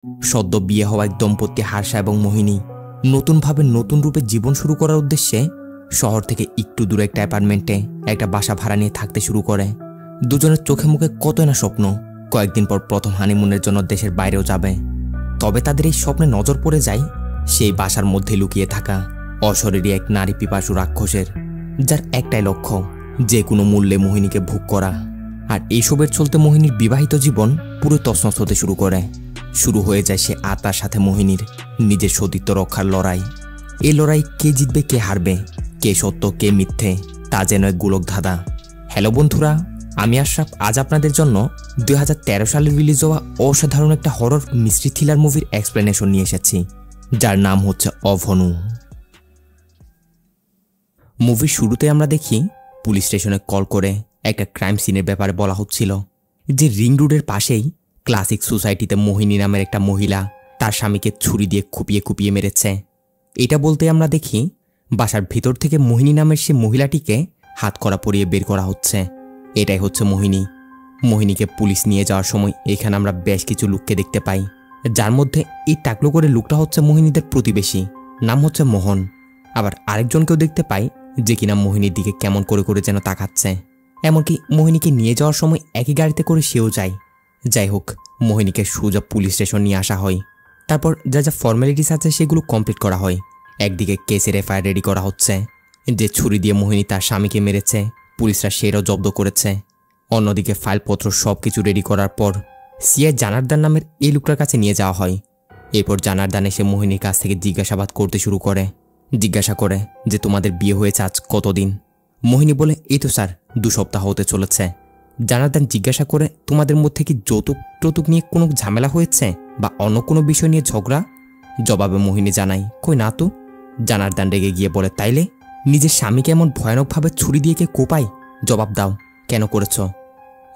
সদ্য বিয়ে হওয়া এক দম্পতি হার্ষা এবং মোহিনী নতুনভাবে নতুন রূপে জীবন শুরু করার উদ্দেশ্যে শহর থেকে একটু দূরে একটা অ্যাপার্টমেন্টে একটা বাসা ভাড়া নিয়ে থাকতে শুরু করে। দুজনের চোখে মুখে কতই না স্বপ্ন, কয়েকদিন পর প্রথম হানিমুনের জন্য দেশের বাইরেও যাবে। তবে তাদের এই স্বপ্নে নজর পড়ে যায় সেই বাসার মধ্যে লুকিয়ে থাকা অশরীরী এক নারী পিপাসু রাক্ষসের, যার একটাই লক্ষ্য যে কোনো মূল্যে মোহিনীকে ভোগ করা। আর এইসবের চলতে মোহিনীর বিবাহিত জীবন পুরো তছনছ হতে শুরু করে। শুরু হয়ে যায় সে আত্মার সাথে মোহিনীর নিজের সতীত্ব রক্ষার লড়াই। এই লড়াই কে জিতবে কে হারবে, কে সত্য কে মিথ্যে, তা যেন এক গোলক ধাঁধা। হ্যালো বন্ধুরা, আমি আশরাফ। আজ আপনাদের জন্য 2013 সালে রিলিজ হওয়া অসাধারণ একটা হরর মিস্ট্রি থ্রিলার মুভির এক্সপ্লেনেশন নিয়ে এসেছি, যার নাম হচ্ছে অভনু। মুভির শুরুতে আমরা দেখি পুলিশ স্টেশনে কল করে একটা ক্রাইম সিনের ব্যাপারে বলা হচ্ছিল যে রিং রোডের পাশেই ক্লাসিক সোসাইটিতে মোহিনী নামের একটা মহিলা তার স্বামীকে ছুরি দিয়ে কুপিয়ে কুপিয়ে মেরেছে। এটা বলতে আমরা দেখি বাসার ভিতর থেকে মোহিনী নামের সে মহিলাটিকে হাতকড়া পরিয়ে বের করা হচ্ছে। এটাই হচ্ছে মোহিনী। মোহিনীকে পুলিশ নিয়ে যাওয়ার সময় এখানে আমরা বেশ কিছু লোককে দেখতে পাই, যার মধ্যে এই টাকলো করে লোকটা হচ্ছে মোহিনীদের প্রতিবেশী, নাম হচ্ছে মোহন। আবার আরেকজনকেও দেখতে পাই যে কিনা মোহিনীর দিকে কেমন করে করে যেন তাকাচ্ছে। এমনকি মোহিনীকে নিয়ে যাওয়ার সময় একই গাড়িতে করে সেও যায়। যাই হোক, মোহিনীকে সোজা পুলিশ স্টেশন নিয়ে আসা হয়। তারপর যা যা ফর্মালিটিস আছে সেগুলো কমপ্লিট করা হয়। একদিকে কেসের এফআইআর রেডি করা হচ্ছে, যে ছুরি দিয়ে মোহিনী তার স্বামীকে মেরেছে পুলিশরা সেটাও জব্দ করেছে। অন্যদিকে ফাইলপত্র সব কিছু রেডি করার পর সিআই জানার্দান নামের এই লোকটার কাছে নিয়ে যাওয়া হয়। এরপর জানার্দান এসে মোহিনীর কাছ থেকে জিজ্ঞাসাবাদ করতে শুরু করে। জিজ্ঞাসা করে যে তোমাদের বিয়ে হয়েছে আজ কতদিন? মোহিনী বলে এই তো স্যার 2 সপ্তাহ হতে চলেছে। জানার্দান জিজ্ঞাসা করে তোমাদের মধ্যে কি যৌতুক টৌতুক নিয়ে কোনো ঝামেলা হয়েছে বা অন্য কোনো বিষয় নিয়ে ঝগড়া? জবাবে মোহিনী জানাই কই না তো। জানার্দান রেগে গিয়ে বলে তাইলে নিজের স্বামীকে এমন ভয়ানকভাবে ছুরি দিয়ে কে কোপাই? জবাব দাও, কেন করেছ?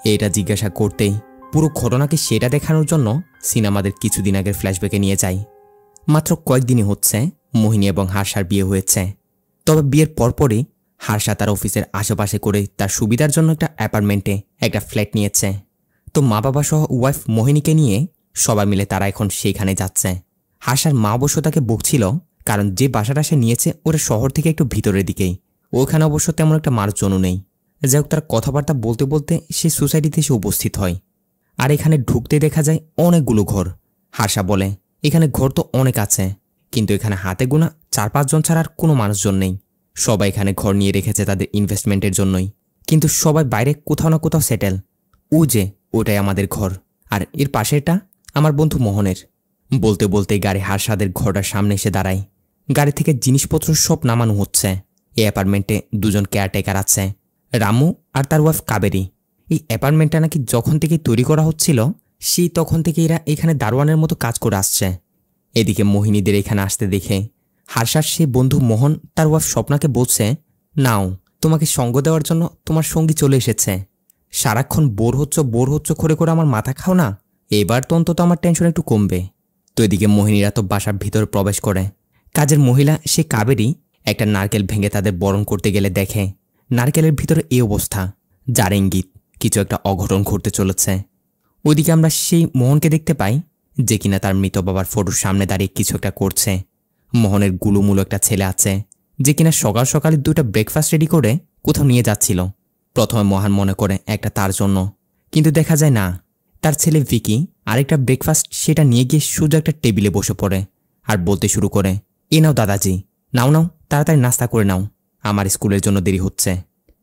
এইটা জিজ্ঞাসা করতেই পুরো ঘটনাকে সেটা দেখানোর জন্য সিনেমাদের কিছুদিন আগের ফ্ল্যাশব্যাকে নিয়ে যায়। মাত্র কয়েকদিনই হচ্ছে মোহিনী এবং হার্ষার বিয়ে হয়েছে। তবে বিয়ের পরপরই হার্ষা তার অফিসের আশেপাশে করে তার সুবিধার জন্য একটা অ্যাপার্টমেন্টে একটা ফ্ল্যাট নিয়েছে। তো মা বাবা সহ ওয়াইফ মোহিনীকে নিয়ে সবাই মিলে তারা এখন সেইখানে যাচ্ছে। হার্ষার মা অবশ্য তাকে বকছিল, কারণ যে বাসাটা সে নিয়েছে ওরা শহর থেকে একটু ভিতরের দিকেই, ওখানে অবশ্য তেমন একটা মানুষজনও নেই। যাই হোক, তার কথাবার্তা বলতে বলতে সে সোসাইটিতে এসে উপস্থিত হয়। আর এখানে ঢুকতে দেখা যায় অনেকগুলো ঘর। হার্ষা বলে এখানে ঘর তো অনেক আছে, কিন্তু এখানে হাতে গোনা 4-5 জন ছাড়া আর কোনো মানুষজন নেই। সবাই এখানে ঘর নিয়ে রেখেছে তাদের ইনভেস্টমেন্টের জন্যই, কিন্তু সবাই বাইরে কোথাও না কোথাও সেটেল। ও যে ওটাই আমাদের ঘর, আর এর পাশেরটা আমার বন্ধু মোহনের। বলতে বলতে গাড়ি হার্ষাদের ঘরটার সামনে এসে দাঁড়ায়। গাড়ি থেকে জিনিসপত্র সব নামানো হচ্ছে। এই অ্যাপার্টমেন্টে 2 জন কেয়ারটেকার আছে, রামু আর তার ওয়াইফ কাবেরী। এই অ্যাপার্টমেন্টটা নাকি যখন থেকে তৈরি করা হচ্ছিল সেই তখন থেকে এরা এখানে দারোয়ানের মতো কাজ করে আসছে। এদিকে মোহিনীদের এখানে আসতে দেখে হার্ষার সেই বন্ধু মোহন তার ওয়াইফ স্বপ্নাকে বলছে, নাও তোমাকে সঙ্গ দেওয়ার জন্য তোমার সঙ্গী চলে এসেছে। সারাক্ষণ বোর হচ্ছ করে করে আমার মাথা খাও না, এবার তো অন্তত আমার টেনশন একটু কমবে। তো এদিকে মোহিনীরা তো বাসার ভিতরে প্রবেশ করে। কাজের মহিলা সে কাবেরী একটা নারকেল ভেঙে তাদের বরণ করতে গেলে দেখে নারকেলের ভিতরে এই অবস্থা, যার ইঙ্গিত কিছু একটা অঘটন ঘটতে চলেছে। ওইদিকে আমরা সেই মোহনকে দেখতে পাই যে কিনা তার মৃত বাবার ফটোর সামনে দাঁড়িয়ে কিছু একটা করছে। মোহনের গুলুমুলো একটা ছেলে আছে যে কিনা সকাল সকালে 2টা ব্রেকফাস্ট রেডি করে কোথাও নিয়ে যাচ্ছিল। প্রথমে মোহন মনে করে একটা তার জন্য, কিন্তু দেখা যায় না, তার ছেলে ভিকি আরেকটা ব্রেকফাস্ট সেটা নিয়ে গিয়ে সোজা একটা টেবিলে বসে পড়ে আর বলতে শুরু করে, এ নাও দাদাজি, নাও নাও তাড়াতাড়ি নাস্তা করে নাও, আমার স্কুলের জন্য দেরি হচ্ছে।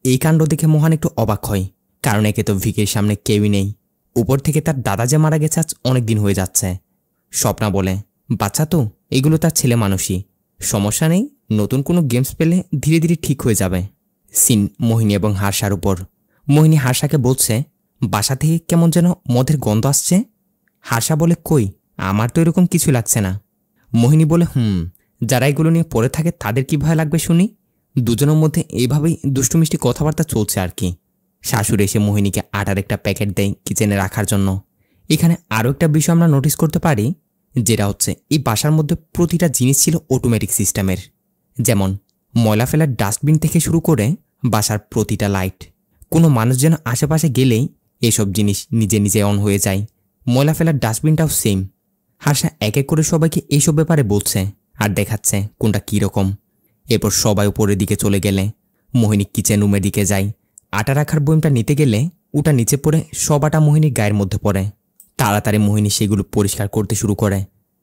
এই কাণ্ড দেখে মোহন একটু অবাক হয়, কারণ একে তো ভিকির সামনে কেউই নেই। উপর থেকে তার দাদা যে মারা গেছে আজ অনেক দিন হয়ে যাচ্ছে। স্বপ্না বলে, বাচ্চা তো, এগুলো তার ছেলে মানুষই, সমস্যা নেই, নতুন কোনো গেমস পেলে ধীরে ধীরে ঠিক হয়ে যাবে। সিন মোহিনী এবং হার্ষার উপর। মোহিনী হার্ষাকে বলছে, বাসা থেকে কেমন যেন মদের গন্ধ আসছে। হার্ষা বলে, কই, আমার তো এরকম কিছু লাগছে না। মোহিনী বলে, যারা এগুলো নিয়ে পড়ে থাকে তাদের কি ভয় লাগবে শুনি। দুজনের মধ্যে এইভাবেই দুষ্টুমিষ্টি কথাবার্তা চলছে আর কি। শাশুড়ি এসে মোহিনীকে আটার একটা প্যাকেট দেয় কিচেনে রাখার জন্য। এখানে আরও একটা বিষয় আমরা নোটিস করতে পারি, যেটা হচ্ছে এই বাসার মধ্যে প্রতিটা জিনিস ছিল অটোমেটিক সিস্টেমের। যেমন ময়লা ফেলার ডাস্টবিন থেকে শুরু করে বাসার প্রতিটা লাইট। কোনো মানুষ যেন আশেপাশে গেলেই এসব জিনিস নিজে নিজে অন হয়ে যায়। ময়লা ফেলার ডাস্টবিনটাও সেম। হাসা এক এক করে সবাইকে এইসব ব্যাপারে বলছে আর দেখাচ্ছে কোনটা কীরকম। এরপর সবাই উপরের দিকে চলে গেলে মোহিনী কিচেন রুমের দিকে যায়। আটা রাখার বয়মটা নিতে গেলে ওটা নিচে পড়ে সব আটা মোহিনীর গায়ের মধ্যে পড়ে। তাড়াতাড়ি মোহিনী সেগুলো পরিষ্কার করতে শুরু করে।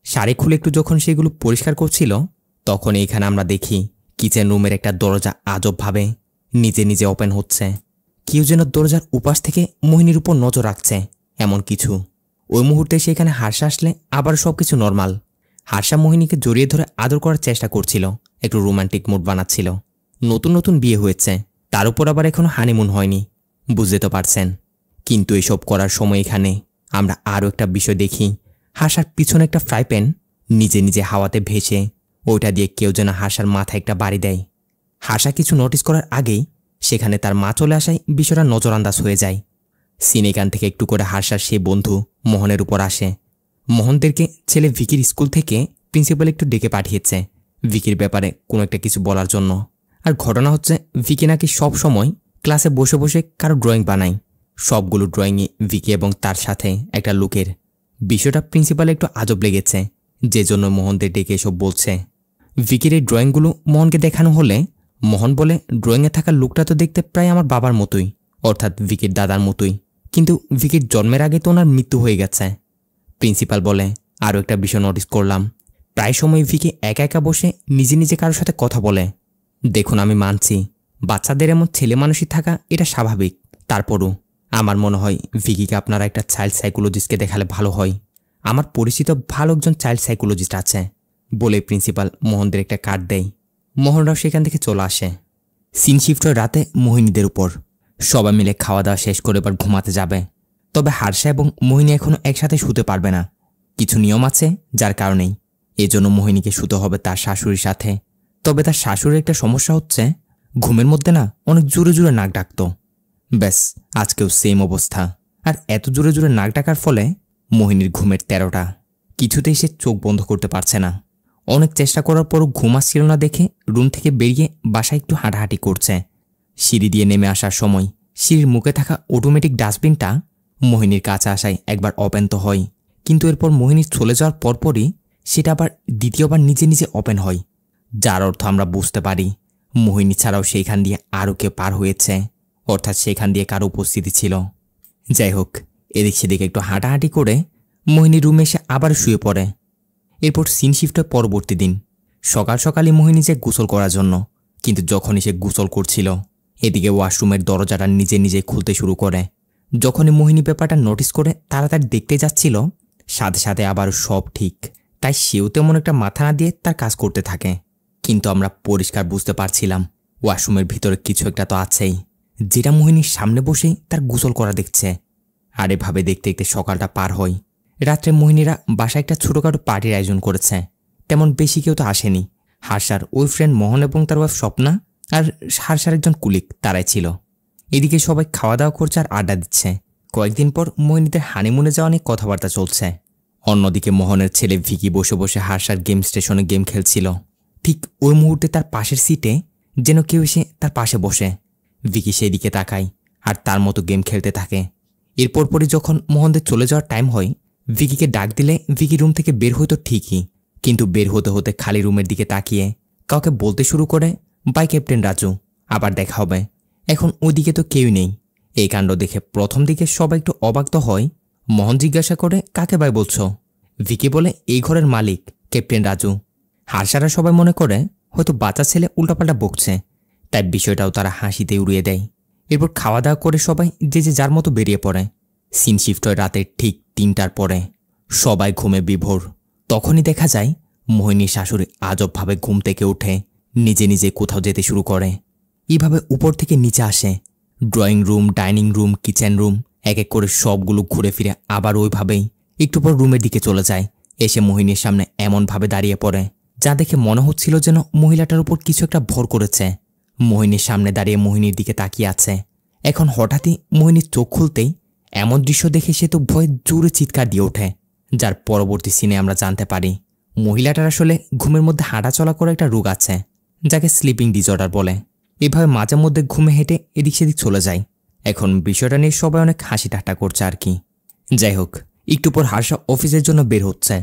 শাড়ি খুলে একটু যখন সেগুলো পরিষ্কার করছিল তখন এইখানে আমরা দেখি কিচেন রুমের একটা দরজা আজবভাবে নিজে নিজে ওপেন হচ্ছে। কেউ যেন দরজার উপাস থেকে মোহিনীর উপর নজর রাখছে এমন কিছু। ওই মুহূর্তে সেখানে হার্ষা আসলে আবার সব কিছু নর্মাল। হার্ষা মোহিনীকে জড়িয়ে ধরে আদর করার চেষ্টা করছিল, একটু রোমান্টিক মুড বানাচ্ছিল। নতুন নতুন বিয়ে হয়েছে, তার উপর আবার এখনো হানিমুন হয়নি, বুঝতে তো পারছেন। কিন্তু এসব করার সময় এখানে আমরা আরও একটা বিষয় দেখি। হাসার পিছনে একটা ফ্রাই প্যান নিজে নিজে হাওয়াতে ভেসে ওইটা দিয়ে কেউ যেন হাসার মাথায় একটা বাড়ি দেয়। হাসা কিছু নোটিস করার আগেই সেখানে তার মা চলে আসায় বিষয়টা নজরআন্দাজ হয়ে যায়। সিনেকান থেকে একটু করে হাসার সে বন্ধু মোহনের উপর আসে। মোহনদেরকে ছেলে ভিকির স্কুল থেকে প্রিন্সিপাল একটু ডেকে পাঠিয়েছে ভিকির ব্যাপারে কোনো একটা কিছু বলার জন্য। আর ঘটনা হচ্ছে ভিকি নাকি সব সময় ক্লাসে বসে বসে কারো ড্রয়িং বানায়। সবগুলো ড্রয়িংয়ে ভিকি এবং তার সাথে একটা লুকের। বিষয়টা প্রিন্সিপাল একটু আজব লেগেছে, যে জন্য মোহনদের ডেকে এসব বলছে। ভিকির এই ড্রয়িংগুলো মোহনকে দেখানো হলে মোহন বলে, ড্রয়িংয়ে থাকা লুকটা তো দেখতে প্রায় আমার বাবার মতোই, অর্থাৎ ভিকির দাদার মতোই, কিন্তু ভিকির জন্মের আগে তো ওনার মৃত্যু হয়ে গেছে। প্রিন্সিপাল বলে, আরও একটা বিষয় নোটিস করলাম, প্রায় সময় ভিকি একা একা বসে নিজে নিজে কারোর সাথে কথা বলে। দেখুন, আমি মানছি বাচ্চাদের এমন ছেলে মানুষই থাকা এটা স্বাভাবিক, তারপরও আমার মনে হয় ভিকিকে আপনারা একটা চাইল্ড সাইকোলজিস্টকে দেখালে ভালো হয়। আমার পরিচিত ভালো একজন চাইল্ড সাইকোলজিস্ট আছে বলে প্রিন্সিপাল মোহনদের একটা কার্ড দেয়। মোহনরাও সেখান থেকে চলে আসে। সিন শিফট হয় রাতে মোহিনীদের উপর। সবাই মিলে খাওয়া দাওয়া শেষ করে এবার ঘুমাতে যাবে। তবে হার্ষা এবং মোহিনী এখনও একসাথে শুতে পারবে না, কিছু নিয়ম আছে যার কারণেই। এজন্য মোহিনীকে শুতে হবে তার শাশুড়ির সাথে। তবে তার শাশুড়ির একটা সমস্যা হচ্ছে, ঘুমের মধ্যে না অনেক জোরে জোরে নাক ডাকত। ব্যাস, আজকেও সেম অবস্থা। আর এত জোরে জোরে নাক ডাকার ফলে মোহিনীর ঘুমের 13টা। কিছুতেই সে চোখ বন্ধ করতে পারছে না। অনেক চেষ্টা করার পরও ঘুম আসছিল না দেখে রুম থেকে বেরিয়ে বাসায় একটু হাঁটাহাঁটি করছে। সিঁড়ি দিয়ে নেমে আসার সময় সিঁড়ির মুখে থাকা অটোমেটিক ডাস্টবিনটা মোহিনীর কাছে আসায় একবার ওপেন তো হয়, কিন্তু এরপর মোহিনী চলে যাওয়ার পরপরই সেটা আবার দ্বিতীয়বার নিজে নিজে ওপেন হয়, যার অর্থ আমরা বুঝতে পারি মোহিনী ছাড়াও সেইখান দিয়ে আরও কেউ পার হয়েছে, অর্থাৎ সেখান দিয়ে কারো উপস্থিতি ছিল। যাই হোক, এদিক সেদিকে একটু হাঁটাহাঁটি করে মোহিনী রুমে এসে আবার শুয়ে পড়ে। এরপর সিন শিফটের পরবর্তী দিন সকাল সকালই মোহিনী যায় গোসল করার জন্য, কিন্তু যখনই সে গোসল করছিল এদিকে ওয়াশরুমের দরজাটা নিজে নিজে খুলতে শুরু করে। যখনই মোহিনী ব্যাপারটা নোটিস করে তাড়াতাড়ি দেখতে যাচ্ছিল, সাথে সাথে আবার সব ঠিক। তাই সেও তেমন একটা মাথা না দিয়ে তার কাজ করতে থাকে। কিন্তু আমরা পরিষ্কার বুঝতে পারছিলাম ওয়াশরুমের ভিতরে কিছু একটা তো আছেই, যেটা মোহিনীর সামনে বসেই তার গোসল করা দেখছে। আর এভাবে দেখতে দেখতে সকালটা পার হয়। রাত্রে মোহিনীরা বাসায় একটা ছোটোখাটো পার্টির আয়োজন করেছে। তেমন বেশি কেউ তো আসেনি। হার্ষার ওই ফ্রেন্ড মোহন এবং তার ওয়াইফ স্বপ্না আর হার্ষার একজন কুলিক, তারাই ছিল। এদিকে সবাই খাওয়া দাওয়া করছে আর আড্ডা দিচ্ছে। কয়েকদিন পর মোহিনীদের হানিমুনে যাওয়া নিয়ে কথাবার্তা চলছে। অন্যদিকে মোহনের ছেলে ভিকি বসে বসে হার্ষার গেম স্টেশনে গেম খেলছিল। ঠিক ওই মুহূর্তে তার পাশের সিটে যেন কেউ এসে তার পাশে বসে। ভিকি সেই দিকে তাকায় আর তার মতো গেম খেলতে থাকে। এরপর পরই যখন মোহনদের চলে যাওয়ার টাইম হয়, ভিকিকে ডাক দিলে ভিকি রুম থেকে বের হইতো ঠিকই, কিন্তু বের হতে হতে খালি রুমের দিকে তাকিয়ে কাউকে বলতে শুরু করে, বাই ক্যাপ্টেন রাজু, আবার দেখা হবে। এখন ওইদিকে তো কেউই নেই। এই কাণ্ড দেখে প্রথম দিকে সবাই একটু অবাক তো হয়। মোহন জিজ্ঞাসা করে, কাকে বাই বলছো? ভিকি বলে, এই ঘরের মালিক ক্যাপ্টেন রাজু। হার্ষারা সবাই মনে করে হয়তো বাচ্চা ছেলে উল্টাপাল্টা বকছে, তাই বিষয়টাও তারা হাসিতে উড়িয়ে দেয়। এরপর খাওয়া দাওয়া করে সবাই যে যে যার মতো বেরিয়ে পড়ে। সিন শিফট হয় রাতের ঠিক 3টার পরে। সবাই ঘুমে বিভোর। তখনই দেখা যায় মোহিনীর শাশুড়ি আজবভাবে ঘুম থেকে উঠে নিজে নিজে কোথাও যেতে শুরু করে। এইভাবে উপর থেকে নিচে আসে। Drawing room, dining room, kitchen room এক এক করে সবগুলো ঘুরে ফিরে আবার ওইভাবেই একটু পর রুমের দিকে চলে যায়। এসে মোহিনীর সামনে এমনভাবে দাঁড়িয়ে পড়ে যা দেখে মনে হচ্ছিল যেন মহিলাটার উপর কিছু একটা ভর করেছে। মোহিনীর সামনে দাঁড়িয়ে মোহিনীর দিকে তাকিয়ে আছে। এখন হঠাৎই মোহিনীর চোখ খুলতেই এমন দৃশ্য দেখে সে তো ভয়ে জোরে চিৎকার দিয়ে ওঠে, যার পরবর্তী সিনে আমরা জানতে পারি মহিলাটার আসলে ঘুমের মধ্যে হাঁটা চলা করে একটা রোগ আছে, যাকে স্লিপিং ডিসঅর্ডার বলে। এভাবে মাঝে মধ্যে ঘুমে হেঁটে এদিক সেদিক চলে যায়। এখন বিষয়টা নিয়ে সবাই অনেক হাসি ঠাট্টা করছে আর কি। যাই হোক, একটু পর হার্ষা অফিসের জন্য বের হচ্ছে।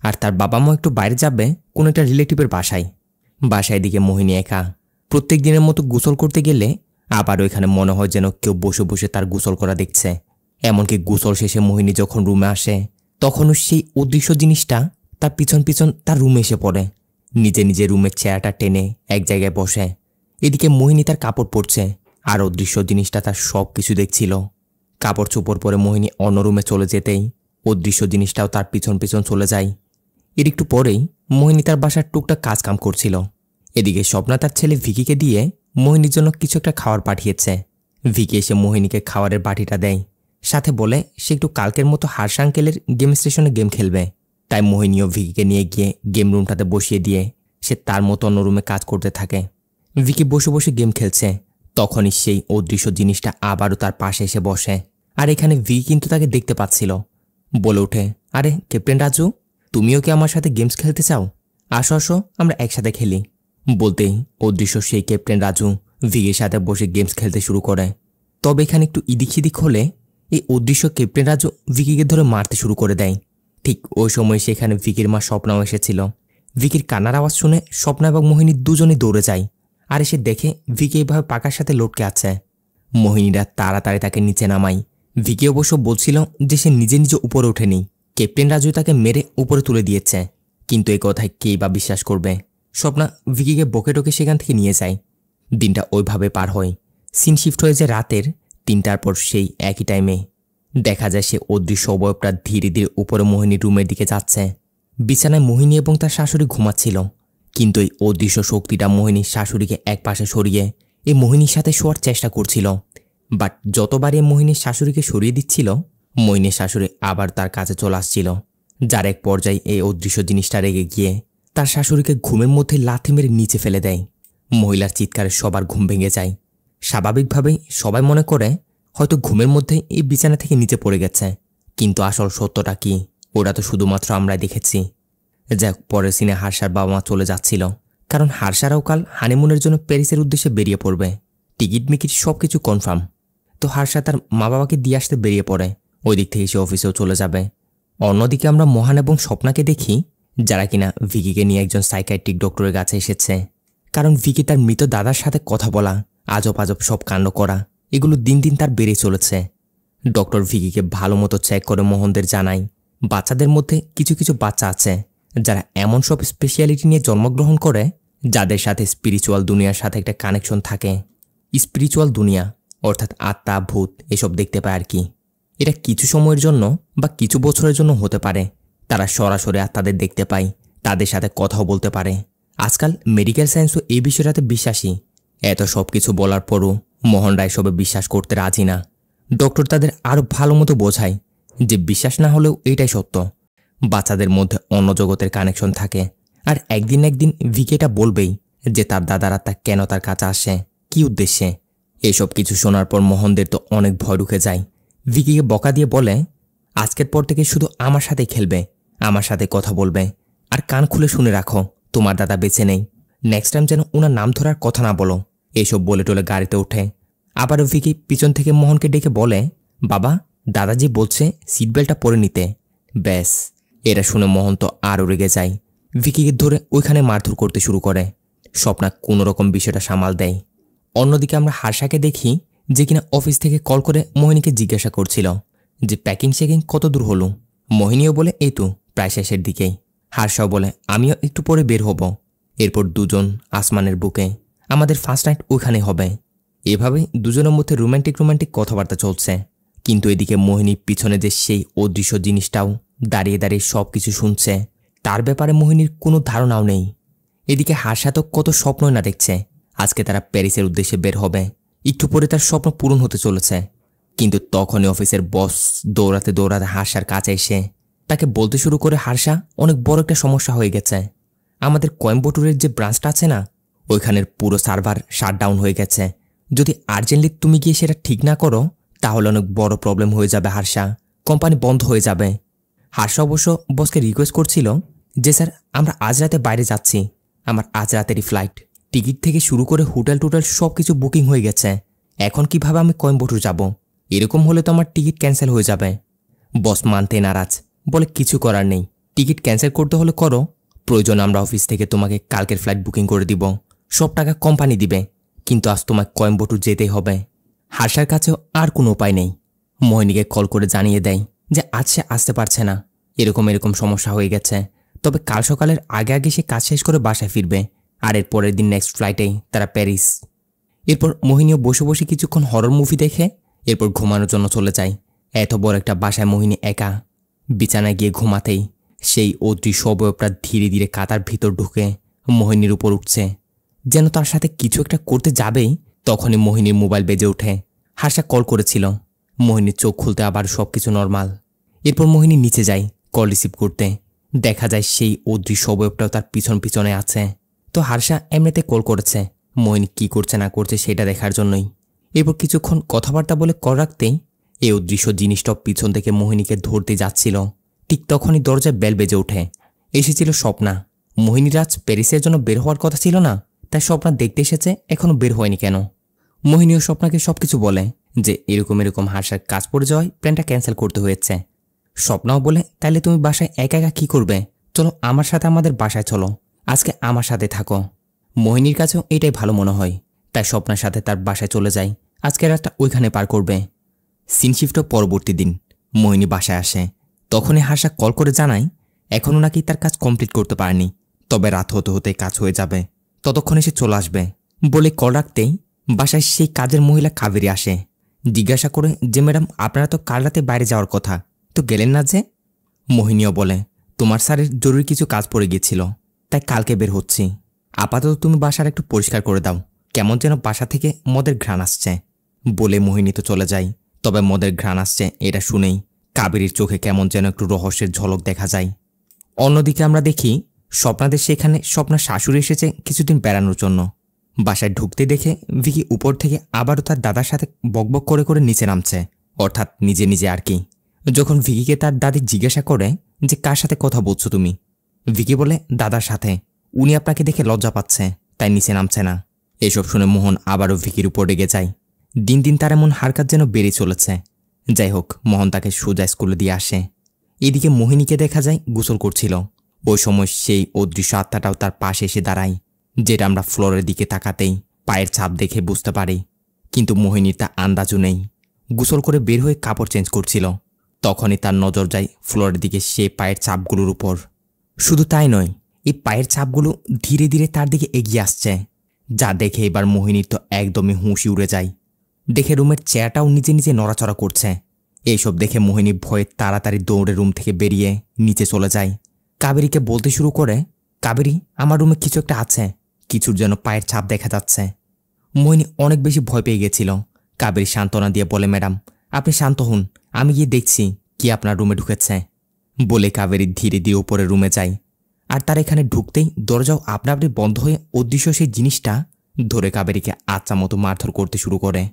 আর তার বাবা মা একটু বাইরে যাবে কোনো একটা রিলেটিভের বাসায় দিকে মোহিনী একা। প্রত্যেক দিনের মতো গোসল করতে গেলে আবার ওইখানে মনে হয় যেন কেউ বসে বসে তার গোসল করা দেখছে। এমনকি গোসল শেষে মোহিনী যখন রুমে আসে তখনও সেই অদৃশ্য জিনিসটা তার পিছন পিছন তার রুমে এসে পড়ে। নিজে নিজে রুমের চেয়ারটা টেনে এক জায়গায় বসে। এদিকে মোহিনী তার কাপড় পরছে আর অদৃশ্য জিনিসটা তার সব কিছু দেখছিল। কাপড় চোপড় পরে মোহিনী অন্য রুমে চলে যেতেই অদৃশ্য জিনিসটাও তার পিছন পিছন চলে যায়। এর একটু পরেই মোহিনী তার বাসার টুকটাক কাজ কাম করছিল। এদিকে স্বপ্না তার ছেলে ভিকিকে দিয়ে মোহিনীর জন্য কিছু একটা খাবার পাঠিয়েছে। ভিকি এসে মোহিনীকে খাবারের বাটিটা দেয়, সাথে বলে সে একটু কালকের মতো হার্ষ আঙ্কেলের গেম স্টেশনে গেম খেলবে। তাই মোহিনীও ভিকিকে নিয়ে গিয়ে গেম রুমটাতে বসিয়ে দিয়ে সে তার মতো অন্য রুমে কাজ করতে থাকে। ভিকি বসে বসে গেম খেলছে, তখনই সেই অদৃশ্য জিনিসটা আবারও তার পাশে এসে বসে। আর এখানে ভিকি কিন্তু তাকে দেখতে পাচ্ছিল। বলে ওঠে, আরে ক্যাপ্টেন রাজু, তুমিও কি আমার সাথে গেমস খেলতে চাও? আসো আসো, আমরা একসাথে খেলি। বলতেই অদৃশ্য সেই ক্যাপ্টেন রাজু ভিকির সাথে বসে গেমস খেলতে শুরু করে। তবে এখানে একটু ইদিক সিদিক হলে এই অদৃশ্য ক্যাপ্টেন রাজু ভিকিকে ধরে মারতে শুরু করে দেয়। ঠিক ওই সময় সেখানে ভিকির মা স্বপ্নাও এসেছিল। ভিকির কান্নার আওয়াজ শুনে স্বপ্না এবং মোহিনী দুজনেই দৌড়ে যায়। আর এসে দেখে ভিকি এইভাবে পাকার সাথে লটকে আছে। মোহিনীরা তাড়াতাড়ি তাকে নিচে নামায়। ভিকি অবশ্য বলছিল যে সে নিজে নিজে উপরে ওঠেনি, ক্যাপ্টেন রাজু তাকে মেরে উপরে তুলে দিয়েছে। কিন্তু এই কথায় কেই বা বিশ্বাস করবে। স্বপ্না ভিকিকে বকে টকে সেখান থেকে নিয়ে যায়। দিনটা ওইভাবে পার হয়। সিন শিফট হয়ে যায় রাতের ৩টার পর। সেই একই টাইমে দেখা যায় সে অদৃশ্য অবয়বটা ধীরে ধীরে উপরে মোহিনীর রুমের দিকে যাচ্ছে। বিছানায় মোহিনী এবং তার শাশুড়ি ঘুমাচ্ছিল, কিন্তু এই অদৃশ্য শক্তিটা মোহিনীর শাশুড়িকে এক পাশে সরিয়ে এই মোহিনীর সাথে শোয়ার চেষ্টা করছিল। বাট যতবার এই মোহিনীর শাশুড়িকে সরিয়ে দিচ্ছিল, মোহিনীর শাশুড়ি আবার তার কাছে চলে আসছিল। যার এক পর্যায়ে এই অদৃশ্য জিনিসটা রেগে গিয়ে তার শাশুড়িকে ঘুমের মধ্যে লাথি মেরে নিচে ফেলে দেয়। মহিলার চিৎকারে সবার ঘুম ভেঙে যায়। স্বাভাবিকভাবেই সবাই মনে করে হয়তো ঘুমের মধ্যে এই বিছানা থেকে নিচে পড়ে গেছে, কিন্তু আসল সত্যটা কি ওরা তো শুধুমাত্র আমরা দেখেছি। যাক, পরের সিনে হার্ষার বাবা মা চলে যাচ্ছিল, কারণ হার্ষারাও কাল হানিমুনের জন্য প্যারিসের উদ্দেশ্যে বেরিয়ে পড়বে। টিকিট মিকিট সব কিছু কনফার্ম। তো হার্ষা তার মা বাবাকে দিয়ে আসতে বেরিয়ে পড়ে। ওই দিক থেকে সে অফিসেও চলে যাবে। অন্যদিকে আমরা মহান এবং স্বপ্নাকে দেখি, যারা কিনা ভিকিকে নিয়ে একজন সাইকিয়াট্রিক ডক্টরের কাছে এসেছে। কারণ ভিকি তার মৃত দাদার সাথে কথা বলা, আজব আজব সব কাণ্ড করা, এগুলো দিন দিন তার বেড়ে চলেছে। ডক্টর ভিকিকে ভালো মতো চেক করে মোহনদের জানায় বাচ্চাদের মধ্যে কিছু কিছু বাচ্চা আছে যারা এমন সব স্পেশালিটি নিয়ে জন্মগ্রহণ করে যাদের সাথে স্পিরিচুয়াল দুনিয়ার সাথে একটা কানেকশন থাকে। স্পিরিচুয়াল দুনিয়া অর্থাৎ আত্মা, ভূত এসব দেখতে পায় আর কি। এটা কিছু সময়ের জন্য বা কিছু বছরের জন্য হতে পারে। তারা সরাসরি আত্মাদের দেখতে পায়, তাদের সাথে কথাও বলতে পারে। আজকাল মেডিকেল সায়েন্সও এই বিষয়টাতে বিশ্বাসী। এত সব কিছু বলার পরও মোহনরা এসবে বিশ্বাস করতে রাজি না। ডক্টর তাদের আরও ভালো মতো বোঝায় যে বিশ্বাস না হলেও এটাই সত্য, বাচ্চাদের মধ্যে অন্য জগতের কানেকশন থাকে। আর একদিন একদিন ভিকি এটা বলবেই যে তার দাদার আত্মা কেন তার কাছে আসে, কি উদ্দেশ্যে। এসব কিছু শোনার পর মোহনদের তো অনেক ভয় ঢুকে যায়। ভিকিকে বকা দিয়ে বলে, আজকের পর থেকে শুধু আমার সাথে খেলবে, আমার সাথে কথা বলবে, আর কান খুলে শুনে রাখো তোমার দাদা বেঁচে নেই। নেক্সট টাইম যেন ওনার নাম ধরার কথা না বলো। এসব বলে টোলে গাড়িতে ওঠে। আবারও ভিকি পিছন থেকে মোহনকে ডেকে বলে, বাবা, দাদাজি বলছে সিট বেল্টটা পরে নিতে। ব্যাস, এটা শুনে মোহন তো আরও রেগে যায়। ভিকিকে ধরে ওইখানে মারধর করতে শুরু করে। স্বপ্না কোনোরকম বিষয়টা সামাল দেয়। অন্যদিকে আমরা হার্ষাকে দেখি, যে কিনা অফিস থেকে কল করে মোহিনীকে জিজ্ঞাসা করছিল যে প্যাকিং শেকিং কত দূর হলো। মোহিনীও বলে এই তো প্রায় শেষের দিকেই। হার্ষাও বলে আমিও একটু পরে বের হব। এরপর দুজন আসমানের বুকে, আমাদের ফার্স্ট নাইট ওইখানে হবে। এভাবে দুজনের মধ্যে রোম্যান্টিক কথাবার্তা চলছে। কিন্তু এদিকে মোহিনী পিছনে যে সেই অদৃশ্য জিনিসটাও দাঁড়িয়ে দাঁড়িয়ে সব কিছু শুনছে, তার ব্যাপারে মোহিনীর কোনো ধারণাও নেই। এদিকে হার্ষা তো কত স্বপ্নই না দেখছে। আজকে তারা প্যারিসের উদ্দেশ্যে বের হবে, একটু পরে তার স্বপ্ন পূরণ হতে চলেছে। কিন্তু তখনই অফিসের বস দৌড়াতে দৌড়াতে হার্ষার কাছে এসে তাকে বলতে শুরু করে, হার্ষা, অনেক বড় একটা সমস্যা হয়ে গেছে। আমাদের কোয়েম্বাটুরের যে ব্রাঞ্চটা আছে না, ওইখানের পুরো সার্ভার শাটডাউন হয়ে গেছে। যদি আর্জেন্টলি তুমি গিয়ে সেটা ঠিক না করো তাহলে অনেক বড় প্রবলেম হয়ে যাবে হার্ষা, কোম্পানি বন্ধ হয়ে যাবে। হার্ষা অবশ্য বসকে রিকোয়েস্ট করছিল যে স্যার, আমরা আজ রাতে বাইরে যাচ্ছি, আমার আজ রাতেরই ফ্লাইট, টিকিট থেকে শুরু করে হোটেল টোটেল সব কিছু বুকিং হয়ে গেছে। এখন কিভাবে আমি কোয়েম্বাটুর যাব? এরকম হলে তো আমার টিকিট ক্যান্সেল হয়ে যাবে। বস মানতে নারাজ, বলে কিছু করার নেই, টিকিট ক্যান্সেল করতে হলে করো, প্রয়োজন আমরা অফিস থেকে তোমাকে কালকের ফ্লাইট বুকিং করে দিব, সব টাকা কোম্পানি দিবে, কিন্তু আজ তোমায় কোয়েম্বাটুর যেতেই হবে। হার্ষার কাছেও আর কোনো উপায় নেই। মোহিনীকে কল করে জানিয়ে দেয় যে আজ সে আসতে পারছে না, এরকম সমস্যা হয়ে গেছে, তবে কাল সকালের আগে আগে সে কাজ শেষ করে বাসায় ফিরবে, আর এর পরের দিন নেক্সট ফ্লাইটেই তারা প্যারিস। এরপর মোহিনীও বসে বসে কিছুক্ষণ হরর মুভি দেখে এরপর ঘুমানোর জন্য চলে যায়। এত বড় একটা বাসায় মোহিনী একা। বিছানায় গিয়ে ঘুমাতেই সেই অদৃশ্য অবয়বটা ধীরে ধীরে কাতার ভিতর ঢুকে মোহিনীর উপর উঠছে, যেন তার সাথে কিছু একটা করতে যাবেই। তখনই মোহিনীর মোবাইল বেজে ওঠে। হার্ষা কল করেছিল। মোহিনীর চোখ খুলতে আবার সবকিছু নর্মাল। এরপর মোহিনী নিচে যায় কল রিসিভ করতে। দেখা যায় সেই অদৃশ্য অবয়বটাও তার পিছনে আছে। তো হার্ষা এমনিতে কল করেছে মোহিনী কি করছে না করছে সেটা দেখার জন্যই। এরপর কিছুক্ষণ কথাবার্তা বলে কল রাখতেই এই অদৃশ্য জিনিসটা পিছন থেকে মোহিনীকে ধরতে যাচ্ছিল। ঠিক তখনই দরজায় বেল বেজে ওঠে। এসেছিল স্বপ্না। মোহিনীর আজ প্যারিসের জন্য বের হওয়ার কথা ছিল না, তাই স্বপ্না দেখতে এসেছে, এখনো বের হয়নি কেন। মোহিনীও স্বপ্নাকে সবকিছু বলে যে এরকম হার্ষার কাজ পড়ে যাওয়ায় প্ল্যানটা ক্যান্সেল করতে হয়েছে। স্বপ্নাও বলে তাইলে তুমি বাসায় একা একা কী করবে, চলো আমার সাথে আমাদের বাসায় চলো, আজকে আমার সাথে থাকো। মোহিনীর কাছেও এটাই ভালো মনে হয়, তাই স্বপ্নার সাথে তার বাসায় চলে যায়। আজকের রাতটা ওইখানে পার করবে। সিন শিফটও পরবর্তী দিন মোহিনী বাসায় আসে। তখনই হার্ষা কল করে জানায় এখনও নাকি তার কাজ কমপ্লিট করতে পারেনি, তবে রাত হতে হতে কাজ হয়ে যাবে, ততক্ষণে সে চলে আসবে বলে কল রাখতেই বাসায় সেই কাজের মহিলা কাবেরী আসে। জিজ্ঞাসা করে যে ম্যাডাম আপনারা তো কাল রাতে বাইরে যাওয়ার কথা, তো গেলেন না যে? মোহিনীও বলে তোমার স্যারের জরুরি কিছু কাজ পড়ে গিয়েছিল, তাই কালকে বের হচ্ছি। আপাতত তুমি বাসার একটু পরিষ্কার করে দাও, কেমন যেন বাসা থেকে মদের ঘ্রাণ আসছে বলে মোহিনী তো চলে যায়। তবে মদের ঘ্রাণ আসছে এটা শুনেই কাবেরীর চোখে কেমন যেন একটু রহস্যের ঝলক দেখা যায়। অন্যদিকে আমরা দেখি স্বপ্নাদের সেখানে স্বপ্নার শাশুড়ি এসেছে কিছুদিন বেড়ানোর জন্য। বাসায় ঢুকতে দেখে ভিকি উপর থেকে আবারও তার দাদার সাথে বকবক করে করে নিচে নামছে, অর্থাৎ নিজে নিজে আর কি। যখন ভিকিকে তার দাদি জিজ্ঞাসা করে যে কার সাথে কথা বলছো তুমি, ভিকি বলে দাদার সাথে, উনি আপনাকে দেখে লজ্জা পাচ্ছে তাই নিচে নামছে না। এসব শুনে মোহন আবারও ভিকির উপর রেগে যায়। দিন দিন তার এমন হারকাত যেন বেড়ে চলেছে। যাই হোক, মোহন তাকে সোজা স্কুলে দিয়ে আসে। এদিকে মোহিনীকে দেখা যায় গোসল করছিল। ওই সময় সেই অদৃশ্য আত্মাটাও তার পাশে এসে দাঁড়ায়, যেটা আমরা ফ্লোরের দিকে তাকাতেই পায়ের ছাপ দেখে বুঝতে পারি, কিন্তু মোহিনীর তা আন্দাজও নেই। গোসল করে বের হয়ে কাপড় চেঞ্জ করছিল, তখনই তার নজর যায় ফ্লোরের দিকে সেই পায়ের ছাপগুলোর উপর। শুধু তাই নয়, এই পায়ের ছাপগুলো ধীরে ধীরে তার দিকে এগিয়ে আসছে, যা দেখে এবার মোহিনীর তো একদমই হুঁশি উড়ে যায়। দেখে রুমের চেয়ারটাও নিজে নিজে নড়াচড়া করছে। এইসব দেখে মোহিনী ভয়ে তাড়াতাড়ি দৌড়ে রুম থেকে বেরিয়ে নিচে চলে যায়। কাবেরীকে বলতে শুরু করে, কাবেরী আমার রুমে কিছু একটা আছে, কিছুর যেন পায়ের ছাপ দেখা যাচ্ছে। মোহিনী অনেক বেশি ভয় পেয়ে গেছিল। কাবেরী সান্ত্বনা দিয়ে বলে ম্যাডাম আপনি শান্ত হন, আমি গিয়ে দেখছি কি আপনার রুমে ঢুকেছে বলে কাবেরী ধীরে ধীরে উপরে রুমে যায়। আর তার এখানে ঢুকতেই দরজাও আপনা আপনি বন্ধ হয়ে অদৃশ্য সেই জিনিসটা ধরে কাবেরীকে আচ্ছা মতো মারধর করতে শুরু করে।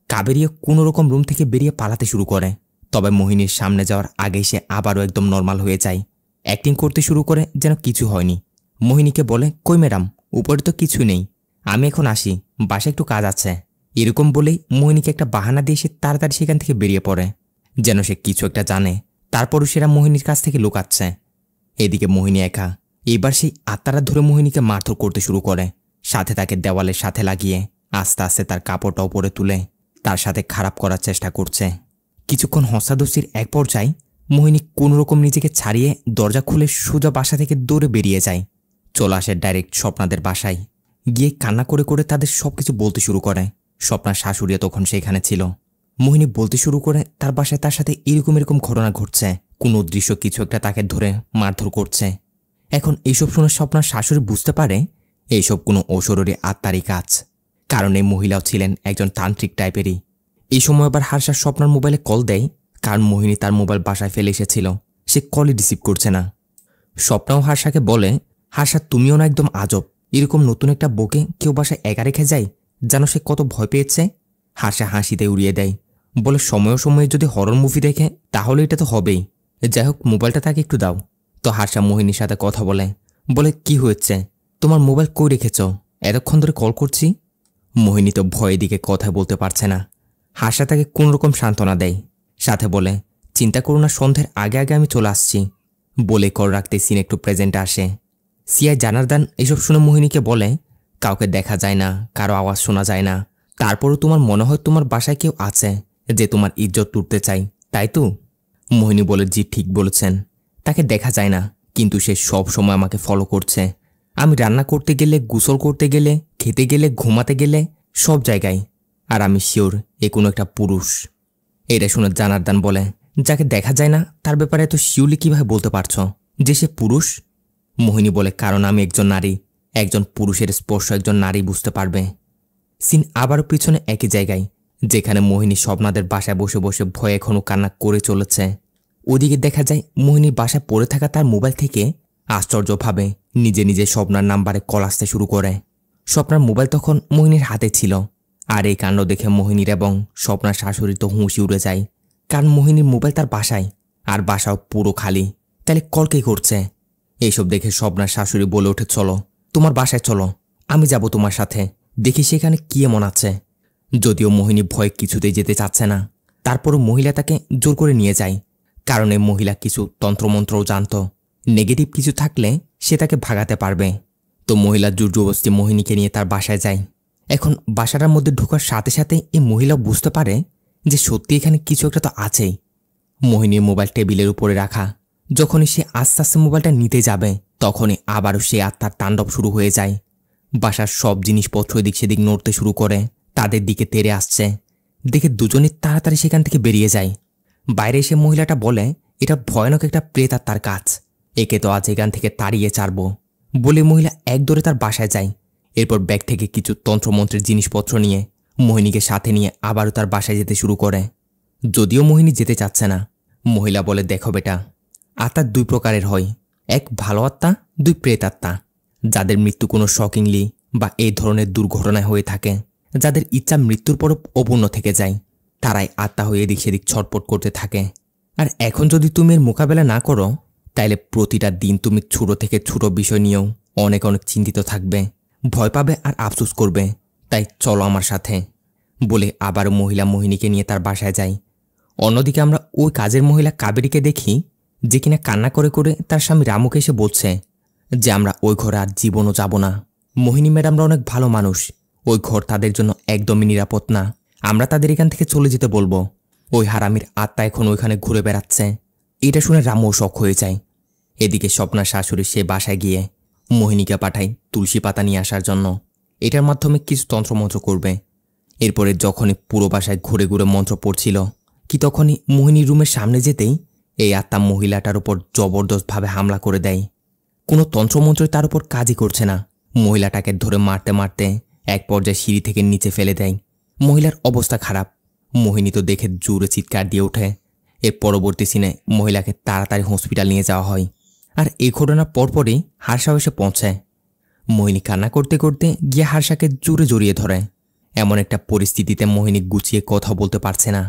কাবেরীও কোনো রকম রুম থেকে বেরিয়ে পালাতে শুরু করে, তবে মোহিনীর সামনে যাওয়ার আগেই সে আবারও একদম নর্মাল হয়ে যায়। অ্যাক্টিং করতে শুরু করে যেন কিছু হয়নি। মোহিনীকে বলে কই ম্যাডাম, উপরে তো কিছু নেই, আমি এখন আসি, বাসায় একটু কাজ আছে। এরকম বলেই মোহিনীকে একটা বাহানা দিয়ে সে তাড়াতাড়ি সেখান থেকে বেরিয়ে পড়ে, যেন সে কিছু একটা জানে, তারপরও সেরা মোহিনীর কাছ থেকে লুকাচ্ছে। এদিকে মোহিনী একা। এবার সেই আত্মারা ধরে মোহিনীকে মারধর করতে শুরু করে, সাথে তাকে দেওয়ালের সাথে লাগিয়ে আস্তে আস্তে তার কাপড়টা উপরে তুলে তার সাথে খারাপ করার চেষ্টা করছে। কিছুক্ষণ হস্তাধস্তির এক পর্যায়ে মোহিনী কোনোরকম নিজেকে ছাড়িয়ে দরজা খুলে সোজা বাসা থেকে দৌড়ে বেরিয়ে যায়। চলে আসে ডাইরেক্ট স্বপ্নাদের বাসায়। গিয়ে কান্না করে করে তাদের সবকিছু বলতে শুরু করে। স্বপ্নার শাশুড়িও তখন সেখানে ছিল। মোহিনী বলতে শুরু করে তার বাসায় তার সাথে এরকম ঘটনা ঘটছে, কোন অদৃশ্য কিছু একটা তাকে ধরে মারধর করছে। এখন এইসব শুনে স্বপ্নার শাশুড়ি বুঝতে পারে এইসব কোনো অশরীরী আত্মারই কাজ, কারণ এই মহিলাও ছিলেন একজন তান্ত্রিক টাইপেরই। এই সময় আবার হার্ষা স্বপ্নার মোবাইলে কল দেয়, কারণ মোহিনী তার মোবাইল বাসায় ফেলে এসেছিল, সে কলই রিসিভ করছে না। স্বপ্নাও হার্ষাকে বলে, হার্ষা তুমিও না একদম আজব, এরকম নতুন একটা বউকে কেউ বাসায় একা রেখে যায়, জানো সে কত ভয় পেয়েছে। হার্ষা হাসিতে উড়িয়ে দেয়, বলে সময়ে সময়ে যদি হরর মুভি দেখে তাহলে এটা তো হবেই, যাই হোক মোবাইলটা তাকে একটু দাও। তো হার্ষা মোহিনীর সাথে কথা বলে, বলে কি হয়েছে, তোমার মোবাইল কই রেখেছ, এতক্ষণ ধরে কল করছি। মোহিনী তো ভয়ের দিকে কথা বলতে পারছে না। হার্ষা তাকে কোনোরকম সান্ত্বনা দেয়, সাথে বলে চিন্তা করো না, সন্ধ্যের আগে আগে আমি চলে আসছি। বলে কল রাখতে সিন একটু প্রেজেন্টে আসে। সিআই জানার্দান এসব শুনে মোহিনীকে বলে, কাউকে দেখা যায় না, কারো আওয়াজ শোনা যায় না, তারপরও তোমার মনে হয় তোমার বাসায় কেউ আছে যে তোমার ইজ্জত তুলতে চাই, তাই তো? মোহিনী বলে, জি ঠিক বলেছেন, তাকে দেখা যায় না, কিন্তু সে সব সময় আমাকে ফলো করছে। আমি রান্না করতে গেলে, গোসল করতে গেলে, খেতে গেলে, ঘুমাতে গেলে, সব জায়গায়। আর আমি শিওর এ কোনো একটা পুরুষ। এটা শুনে জানার্দান বলে, যাকে দেখা যায় না তার ব্যাপারে এত শিওরলি কীভাবে বলতে পারছো যে সে পুরুষ? মোহিনী বলে, কারণ আমি একজন নারী, একজন পুরুষের স্পর্শ একজন নারী বুঝতে পারবে। সিন আবারও পিছনে একই জায়গায়, যেখানে মোহিনী স্বপ্নাদের বাসায় বসে বসে ভয়ে এখনও কান্না করে চলেছে। ওদিকে দেখা যায় মোহিনীর বাসায় পড়ে থাকা তার মোবাইল থেকে আশ্চর্যভাবে নিজে নিজে স্বপ্নার নাম্বারে কল আসতে শুরু করে। স্বপ্নার মোবাইল তখন মোহিনীর হাতে ছিল। আর এই কাণ্ড দেখে মোহিনীর এবং স্বপ্নার শাশুড়ির তো হুঁশি উড়ে যায়, কারণ মোহিনীর মোবাইল তার বাসায়, আর বাসাও পুরো খালি। তাহলে কল কে করছে? এইসব দেখে স্বপ্নার শাশুড়ি বলে ওঠে, চলো তোমার বাসায় চলো, আমি যাব তোমার সাথে, দেখি সেখানে কি এমন আছে। যদিও মোহিনী ভয়ে কিছুতেই যেতে চাচ্ছে না, তারপরও মহিলা তাকে জোর করে নিয়ে যায়, কারণ এই মহিলা কিছু তন্ত্রমন্ত্রও জানত। নেগেটিভ কিছু থাকলে সে তাকে ভাগাতে পারবে। তো মহিলা জোর জবরদস্তি মোহিনীকে নিয়ে তার বাসায় যায়। এখন বাসাটার মধ্যে ঢোকার সাথে সাথে এই মহিলা বুঝতে পারে যে সত্যি এখানে কিছু একটা তো আছেই। মোহিনীর মোবাইল টেবিলের উপরে রাখা। যখনই সে আস্তে আস্তে মোবাইলটা নিতে যাবে, তখনই আবারও সে আত্মার তাণ্ডব শুরু হয়ে যায়। বাসার সব জিনিসপত্র এদিক সেদিক নড়তে শুরু করে, তাদের দিকে তেড়ে আসছে। দেখে দুজনে তাড়াতাড়ি সেখান থেকে বেরিয়ে যায়। বাইরে এসে মহিলাটা বলে, এটা ভয়ানক একটা প্রেতাত্মার কাজ, একে তো আজ এখান থেকে তাড়িয়ে ছাড়ব। বলে মহিলা এক দৌড়ে তার বাসায় যায়। এরপর ব্যাগ থেকে কিছু তন্ত্রমন্ত্রের জিনিসপত্র নিয়ে মোহিনীকে সাথে নিয়ে আবারও তার বাসায় যেতে শুরু করে। যদিও মোহিনী যেতে চাচ্ছে না, মহিলা বলে, দেখো বেটা, আত্মা দুই প্রকারের হয়, এক ভালো আত্মা, দুই প্রেতাত্মা। যাদের মৃত্যু কোনো শকিংলি বা এই ধরনের দুর্ঘটনায় হয়ে থাকে, যাদের ইচ্ছা মৃত্যুর পরও অপূর্ণ থেকে যায়, তারাই আত্মা হয়ে এদিক সেদিক ছটপট করতে থাকে। আর এখন যদি তুমি এর মোকাবেলা না করো, তাইলে প্রতিটা দিন তুমি ছোট থেকে ছোট বিষয় নিয়েও অনেক অনেক চিন্তিত থাকবে, ভয় পাবে আর আফসোস করবে। তাই চলো আমার সাথে। বলে আবার মহিলা মোহিনীকে নিয়ে তার বাসায় যায়। অন্যদিকে আমরা ওই কাজের মহিলা কাবেরীকে দেখি, যে কিনা কান্না করে করে তার স্বামী রামুকে এসে বলছে যে আমরা ওই ঘরে আর জীবনও যাব না। মোহিনী ম্যাডামরা অনেক ভালো মানুষ, ওই ঘর তাদের জন্য একদমই নিরাপদ না, আমরা তাদের এখান থেকে চলে যেতে বলবো। ওই হারামির আত্মা এখন ওইখানে ঘুরে বেড়াচ্ছে। এটা শুনে রামুও শখ হয়ে যায়। এদিকে স্বপ্নার শাশুড়ি সে বাসায় গিয়ে মোহিনীকে পাঠায় তুলসী পাতা নিয়ে আসার জন্য, এটার মাধ্যমে কিছু তন্ত্রমন্ত্র করবে। এরপরে যখনই পুরো বাসায় ঘুরে ঘুরে মন্ত্র পড়ছিল, কি তখনই মোহিনীর রুমের সামনে যেতেই এই আত্মা মহিলাটার উপর জবরদস্তভাবে হামলা করে দেয়। কোনো তন্ত্রমন্ত্রই তার উপর কাজই করছে না। মহিলাটাকে ধরে মারতে মারতে এক পর্যায়ে সিঁড়ি থেকে নিচে ফেলে দেয়। মহিলার অবস্থা খারাপ। মোহিনী তো দেখে জোরে চিৎকার দিয়ে ওঠে। এর পরবর্তী সিনে মহিলাকে তাড়াতাড়ি হসপিটাল নিয়ে যাওয়া হয়। আর এই ঘটনার পরপরই হার্ষাও এসে পৌঁছায়। মোহিনী কান্না করতে করতে গিয়ে হার্ষাকে জোরে জড়িয়ে ধরে। এমন একটা পরিস্থিতিতে মোহিনী গুছিয়ে কথা বলতে পারছে না।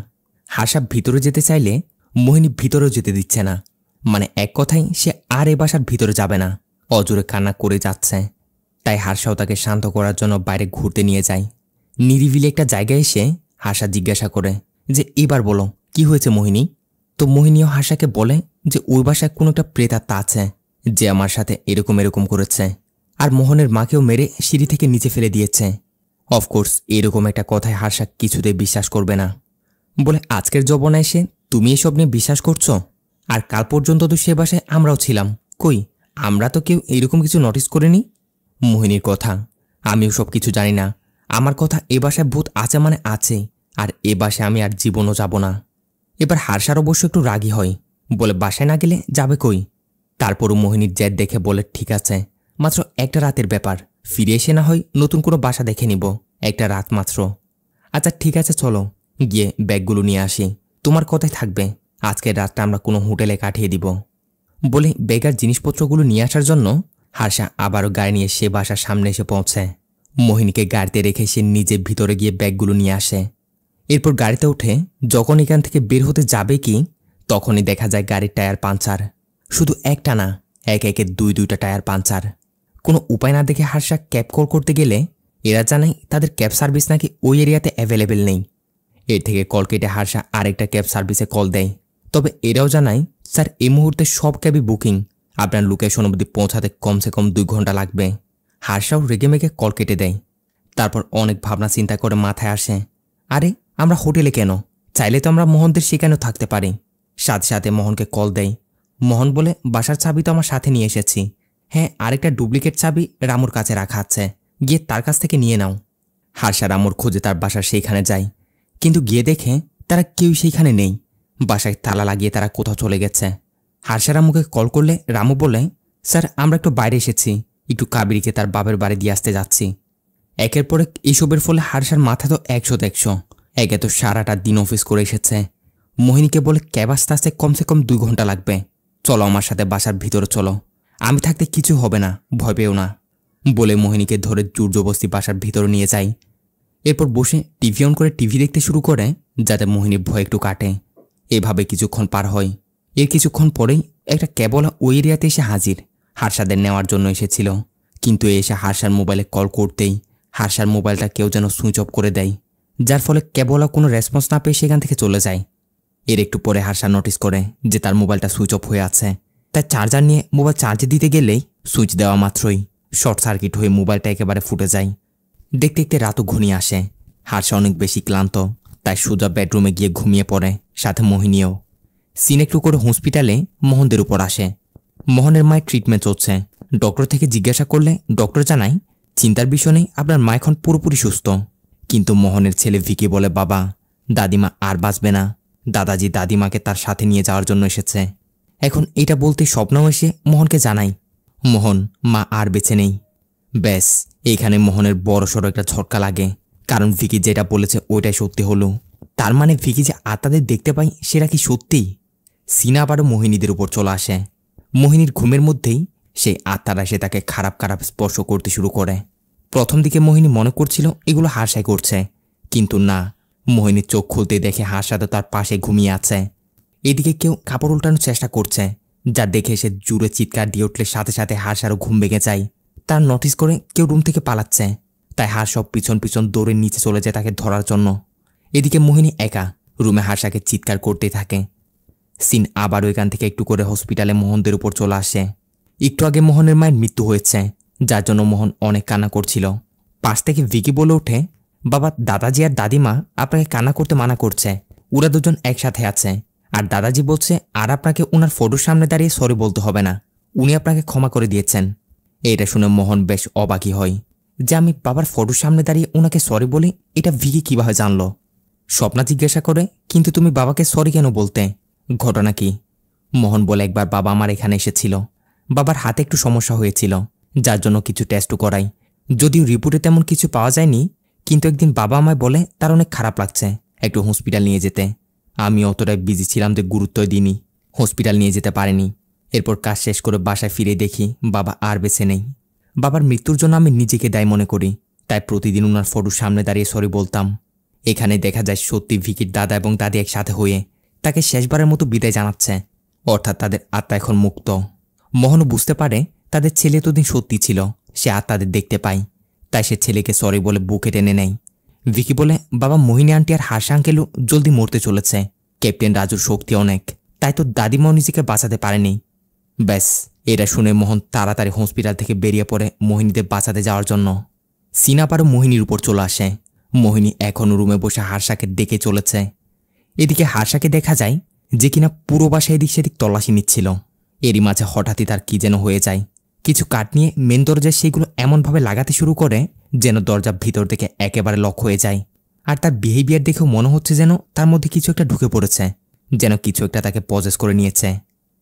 হার্ষা ভিতরে যেতে চাইলে মোহিনী ভিতরেও যেতে দিচ্ছে না। মানে এক কথায় সে আর এ বাসার ভিতরে যাবে না, অজোরে কান্না করে যাচ্ছে। তাই হার্ষাও তাকে শান্ত করার জন্য বাইরে ঘুরতে নিয়ে যায়। নিরিবিলি একটা জায়গায় এসে হার্ষা জিজ্ঞাসা করে যে এবার বলো কি হয়েছে মোহিনী। তো মোহিনীও হার্ষাকে বলে যে ওই বাসায় কোনো একটা প্রেতাত্মা আছে যে আমার সাথে এরকম এরকম করেছে, আর মোহনের মাকেও মেরে সিঁড়ি থেকে নিচে ফেলে দিয়েছে। অফকোর্স এরকম একটা কথায় হার্ষা কিছুতেই বিশ্বাস করবে না। বলে আজকের যৌবনে এসে তুমি এসব নিয়ে বিশ্বাস করছো? আর কাল পর্যন্ত তো সে বাসায় আমরাও ছিলাম, কই আমরা তো কেউ এরকম কিছু নোটিস করিনি। মোহিনীর কথা, আমিও সব কিছু জানি না, আমার কথা এ বাসায় ভূত আছে মানে আছে, আর এ বাসায় আমি আর জীবনও যাব না। এবার হার্ষার অবশ্য একটু রাগী হয়, বলে বাসায় না গেলে যাবে কই। তারপরও মোহিনীর জেদ দেখে বলে ঠিক আছে, মাত্র একটা রাতের ব্যাপার, ফিরে এসে না হয় নতুন কোনো বাসা দেখে নিব, একটা রাত মাত্র। আচ্ছা ঠিক আছে চলো, গিয়ে ব্যাগগুলো নিয়ে আসি, তোমার কথাই থাকবে, আজকের রাতটা আমরা কোনো হোটেলে কাটিয়ে দিব। বলে ব্যাগের জিনিসপত্রগুলো নিয়ে আসার জন্য হার্ষা আবারও গাড়ি নিয়ে সে বাসার সামনে এসে পৌঁছায়। মোহিনীকে গাড়িতে রেখে সে নিজে ভিতরে গিয়ে ব্যাগগুলো নিয়ে আসে। এরপর গাড়িতে উঠে যখন এখান থেকে বের হতে যাবে কি, তখনই দেখা যায় গাড়ির টায়ার পাঞ্চার। শুধু একটা না, একে একে দুইটা টায়ার পাঞ্চার। কোনো উপায় না দেখে হার্ষা ক্যাব কল করতে গেলে এরা জানায় তাদের ক্যাব সার্ভিস নাকি ওই এরিয়াতে অ্যাভেলেবেল নেই। এর থেকে কল কেটে হার্ষা আরেকটা ক্যাব সার্ভিসে কল দেয়। তবে এরাও জানায় স্যার এই মুহূর্তে সব ক্যাবই বুকিং, আপনার লোকেশন অবধি পৌঁছাতে কমসে কম 2 ঘন্টা লাগবে। হার্ষাও রেগেমেগে কল কেটে দেয়। তারপর অনেক ভাবনা চিন্তা করে মাথায় আসে, আরে আমরা হোটেলে কেন, চাইলে তো আমরা মোহনদের সেখানেও থাকতে পারি। সাথে সাথে মোহনকে কল দেয়। মোহন বলে, বাসার চাবি তো আমার সাথে নিয়ে এসেছি। হ্যাঁ, আরেকটা ডুপ্লিকেট চাবি রামুর কাছে রাখা আছে, গিয়ে তার কাছ থেকে নিয়ে নাও। হার্ষা রামুর খোঁজে তার বাসার সেইখানে যায়, কিন্তু গিয়ে দেখে তারা কেউ সেইখানে নেই। বাসায় তালা লাগিয়ে তারা কোথাও চলে গেছে। হার্ষা রামুকে কল করলে রামু বলে, স্যার আমরা একটু বাইরে এসেছি, একটু কাবেরীকে তার বাপের বাড়ি দিয়ে আসতে যাচ্ছি। একের পর এক এইসবের ফলে হার্ষার মাথা তো 100-100। একে তো সারাটা দিন অফিস করে এসেছে। মোহিনীকে বলে ক্যাব আসতে আসতে কমসে কম 2 ঘন্টা লাগবে, চলো আমার সাথে বাসার ভিতরে চলো, আমি থাকতে কিছু হবে না, ভয় পেও না বলে মোহিনীকে ধরে জোরজবস্তি বাসার ভিতরে নিয়ে যায়। এরপর বসে টিভি অন করে টিভি দেখতে শুরু করে, যাতে মোহিনীর ভয় একটু কাটে। এভাবে কিছুক্ষণ পার হয়। এর কিছুক্ষণ পরেই একটা ক্যাবওয়ালা ওই এরিয়াতে এসে হাজির। হার্ষাদের নেওয়ার জন্য এসেছিল, কিন্তু এসে হার্ষার মোবাইলে কল করতেই হার্ষার মোবাইলটা কেউ যেন সুইচ অফ করে দেয়, যার ফলে ক্যাবওয়ালা কোনো রেসপন্স না পেয়ে সেখান থেকে চলে যায়। এর একটু পরে হার্ষা নোটিস করে যে তার মোবাইলটা সুইচ অফ হয়ে আছে। তাই চার্জার নিয়ে মোবাইল চার্জে দিতে গেলেই সুইচ দেওয়া মাত্রই শর্ট সার্কিট হয়ে মোবাইলটা একেবারে ফুটে যায়। দেখতে দেখতে রাতও ঘনিয়ে আসে। হার্ষা অনেক বেশি ক্লান্ত, তাই সোজা বেডরুমে গিয়ে ঘুমিয়ে পড়ে, সাথে মোহিনীও। সিন একটু করে হসপিটালে মোহনদের উপর আসে। মোহনের মায়ের ট্রিটমেন্ট চলছে। ডক্টর থেকে জিজ্ঞাসা করলে ডক্টর জানায়, চিন্তার বিষয় নেই, আপনার মা এখন পুরোপুরি সুস্থ। কিন্তু মোহনের ছেলে ভিকি বলে, বাবা দাদিমা আর বাঁচবে না, দাদাজি দাদিমাকে তার সাথে নিয়ে যাওয়ার জন্য এসেছে। এখন এটা বলতে স্বপ্নও এসে মোহনকে জানাই, মোহন মা আর বেঁচে নেই। ব্যাস এইখানে মোহনের বড়সড় একটা ঝটকা লাগে, কারণ ভিকি যেটা বলেছে ওইটাই সত্যি হলো। তার মানে ভিকি যে আত্মাদের দেখতে পাই সেটা কি সত্যি? সিনা আবারও মোহিনীদের উপর চলে আসে। মোহিনীর ঘুমের মধ্যেই সেই আত্মারা এসে তাকে খারাপ খারাপ স্পর্শ করতে শুরু করে। প্রথম দিকে মোহিনী মনে করছিল এগুলো হার্ষাই করছে, কিন্তু না, মোহিনীর চোখ খুলতে দেখে হার্ষা তো তার পাশে ঘুমিয়ে আছে। এদিকে কেউ কাপড় উল্টানোর চেষ্টা করছে, যা দেখে সে জুড়ে চিৎকার দিয়ে উঠলে সাথে সাথে হার্ষারও ঘুম ভেঙে যায়। তার নোটিস করে কেউ রুম থেকে পালাচ্ছে, তাই হার্ষা পিছন পিছন দৌড়ে নিচে চলে যায় তাকে ধরার জন্য। এদিকে মোহিনী একা রুমে হার্ষাকে চিৎকার করতেই থাকে। সিন আবারও এখান থেকে একটু করে হসপিটালে মোহনদের উপর চলে আসে। একটু আগে মোহনের মায়ের মৃত্যু হয়েছে, যার জন্য মোহন অনেক কান্না করছিল। পাশ থেকে ভিকি বলে ওঠে, বাবা দাদাজি আর দাদিমা আপনাকে কান্না করতে মানা করছে, ওরা দুজন একসাথে আছে। আর দাদাজি বলছে আর আপনাকে ওনার ফটোর সামনে দাঁড়িয়ে সরি বলতে হবে না, উনি আপনাকে ক্ষমা করে দিয়েছেন। এটা শুনে মোহন বেশ অবাকই হয় যে আমি বাবার ফটোর সামনে দাঁড়িয়ে ওনাকে সরি বলি, এটা ভিকি কিভাবে জানলো। স্বপ্না জিজ্ঞাসা করে, কিন্তু তুমি বাবাকে সরি কেন বলতে, ঘটনা কি? মোহন বলে, একবার বাবা আমার এখানে এসেছিল, বাবার হাতে একটু সমস্যা হয়েছিল, যার জন্য কিছু টেস্টও করাই। যদিও রিপোর্টে তেমন কিছু পাওয়া যায়নি, কিন্তু একদিন বাবা আমায় বলে তার অনেক খারাপ লাগছে, একটু হসপিটাল নিয়ে যেতে। আমি অতটাই বিজি ছিলাম যে গুরুত্বই দিইনি, হসপিটাল নিয়ে যেতে পারিনি। এরপর কাজ শেষ করে বাসায় ফিরে দেখি বাবা আর বেঁচে নেই। বাবার মৃত্যুর জন্য আমি নিজেকে দায়ী মনে করি, তাই প্রতিদিন ওনার ফটোর সামনে দাঁড়িয়ে সরি বলতাম। এখানে দেখা যায় সত্যি ভিকির দাদা এবং দাদি একসাথে হয়ে তাকে শেষবারের মতো বিদায় জানাচ্ছে, অর্থাৎ তাদের আত্মা এখন মুক্ত। মোহনও বুঝতে পারে তাদের ছেলে এতদিন সত্যি ছিল, সে আত্মাদের দেখতে পায়, তাই সে ছেলেকে সরি বলে বুকে টেনে নেয়। ভিকি বলে, বাবা মোহিনী আন্টি আর হার্ষা আঙ্কেলও জলদি মরতে চলেছে, ক্যাপ্টেন রাজুর শক্তি অনেক, তাই তো দাদিমাও নিজেকে বাঁচাতে পারেনি। ব্যাস এটা শুনে মোহন তাড়াতাড়ি হসপিটাল থেকে বেরিয়ে পড়ে মোহিনীদের বাঁচাতে যাওয়ার জন্য। সিনা আবারও মোহিনীর উপর চলে আসে। মোহিনী এখনও রুমে বসে হার্ষাকে ডেকে চলেছে। এদিকে হার্ষাকে দেখা যায় যে কিনা পুরো বাসায় এদিক সেদিক তল্লাশি নিচ্ছিল। এরই মাঝে হঠাৎই তার কি যেন হয়ে যায়, কিছু কাঠ নিয়ে মেন দরজায় সেগুলো এমনভাবে লাগাতে শুরু করে যেন দরজা ভিতর থেকে একেবারে লক হয়ে যায়। আর তার বিহেভিয়ার দেখেও মনে হচ্ছে যেন তার মধ্যে কিছু একটা ঢুকে পড়েছে, যেন কিছু একটা তাকে পজেস করে নিয়েছে।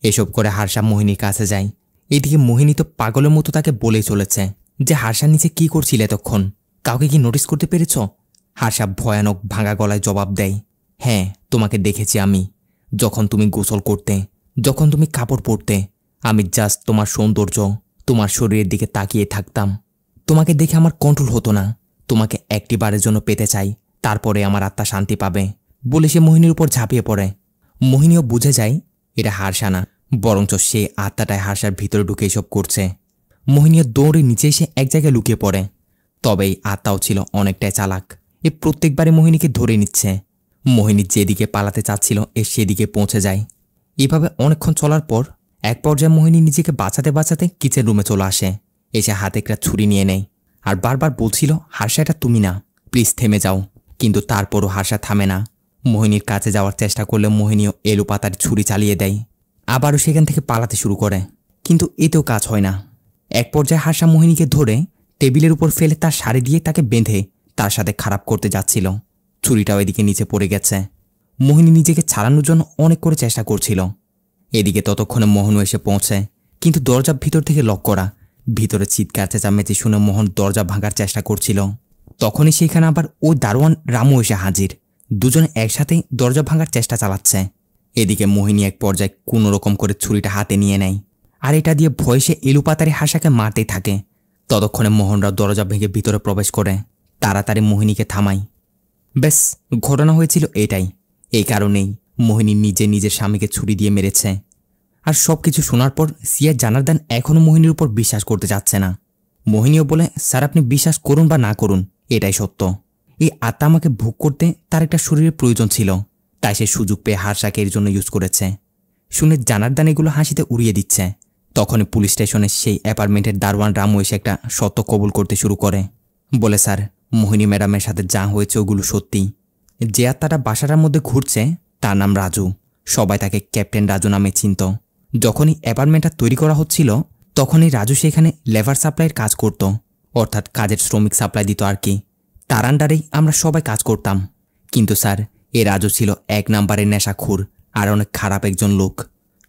এসব করে হার্ষা মোহিনীর কাছে যায়। এদিকে মোহিনী তো পাগলের মতো তাকে বলেই চলেছে যে হার্ষা নিচে কি করছিলে এতক্ষণ, কাউকে কি নোটিস করতে পেরেছ? হার্ষা ভয়ানক ভাঙা গলায় জবাব দেয়, হ্যাঁ তোমাকে দেখেছি আমি, যখন তুমি গোসল করতে, যখন তুমি কাপড় পরতে, আমি জাস্ট তোমার সৌন্দর্য, তোমার শরীরের দিকে তাকিয়ে থাকতাম। তোমাকে দেখে আমার কন্ট্রোল হতো না, তোমাকে একটিবারের জন্য পেতে চাই, তারপরে আমার আত্মা শান্তি পাবে বলে সে মোহিনীর উপর ঝাঁপিয়ে পড়ে। মোহিনীও বুঝে যায় এটা হার্ষা না, বরঞ্চ সে আত্মাটায় হার্ষার ভিতরে ঢুকে এসব করছে। মোহিনীও দৌড়ে নিচে এসে এক জায়গায় লুকিয়ে পড়ে। তবে এই আত্মাও ছিল অনেকটাই চালাক, এ প্রত্যেকবারে মোহিনীকে ধরে নিচ্ছে। মোহিনী যেদিকে পালাতে চাচ্ছিল এ সেদিকে পৌঁছে যায়। এভাবে অনেকক্ষণ চলার পর এক পর্যায়ে মোহিনী নিজেকে বাঁচাতে বাঁচাতে কিচেন রুমে চলে আসে। এসে হাতে একটা ছুরি নিয়ে নেয় আর বারবার বলছিল, হার্ষা এটা তুমি না, প্লিজ থেমে যাও। কিন্তু তারপরও হার্ষা থামে না। মোহিনীর কাছে যাওয়ার চেষ্টা করলে মোহিনীও এলোপাতার ছুরি চালিয়ে দেয়। আবারও সেখান থেকে পালাতে শুরু করে, কিন্তু এতেও কাজ হয় না। এক পর্যায়ে হার্ষা মোহিনীকে ধরে টেবিলের উপর ফেলে তার শাড়ি দিয়ে তাকে বেঁধে তার সাথে খারাপ করতে যাচ্ছিল। ছুরিটাও এদিকে নিচে পড়ে গেছে। মোহিনী নিজেকে ছাড়ানোর জন্য অনেক করে চেষ্টা করছিল। এদিকে ততক্ষণে মোহনও এসে পৌঁছে, কিন্তু দরজা ভিতর থেকে লক করা। ভিতরে চিৎকার চেঁচামেচি শুনে মোহন দরজা ভাঙার চেষ্টা করছিল। তখনই সেখানে আবার ওই দারোয়ান রামু এসে হাজির। দুজনে একসাথেই দরজা ভাঙার চেষ্টা চালাচ্ছে। এদিকে মোহিনী এক পর্যায়ে কোনো রকম করে ছুরিটা হাতে নিয়ে নেয় আর এটা দিয়ে ভয়ে সে এলুপাতারি হাসাকে মারতেই থাকে। ততক্ষণে মোহনরাও দরজা ভেঙে ভিতরে প্রবেশ করে তাড়াতাড়ি মোহিনীকে থামায়। বেশ, ঘটনা হয়েছিল এটাই। এই কারণেই মোহিনী নিজে নিজের স্বামীকে ছুরি দিয়ে মেরেছে। আর সবকিছু শোনার পর সিয়া জানার্দান এখনও মোহিনীর উপর বিশ্বাস করতে যাচ্ছে না। মোহিনীও বলে, স্যার আপনি বিশ্বাস করুন বা না করুন, এটাই সত্য। এই আত্মা আমাকে ভোগ করতে তার একটা শরীরের প্রয়োজন ছিল, তাই সে সুযোগ পেয়ে হার্ষাকে এর জন্য ইউজ করেছে। শুনে জানার্দান এগুলো হাসিতে উড়িয়ে দিচ্ছে। তখনই পুলিশ স্টেশনে সেই অ্যাপার্টমেন্টের দারোয়ান রামু এসে একটা সত্য কবুল করতে শুরু করে। বলে, স্যার মোহিনী ম্যাডামের সাথে যা হয়েছে ওগুলো সত্যি। যে আত্মাটা বাসাটার মধ্যে ঘুরছে তার নাম রাজু। সবাই তাকে ক্যাপ্টেন রাজু নামে চিনত। যখনই অ্যাপার্টমেন্টটা তৈরি করা হচ্ছিল তখনই রাজু সেখানে লেবার সাপ্লাইয়ের কাজ করত, অর্থাৎ কাজের শ্রমিক সাপ্লাই দিত আর কি। তার আন্ডারেই আমরা সবাই কাজ করতাম। কিন্তু স্যার এ রাজু ছিল 1 নম্বরের নেশাখোর আর অনেক খারাপ একজন লোক।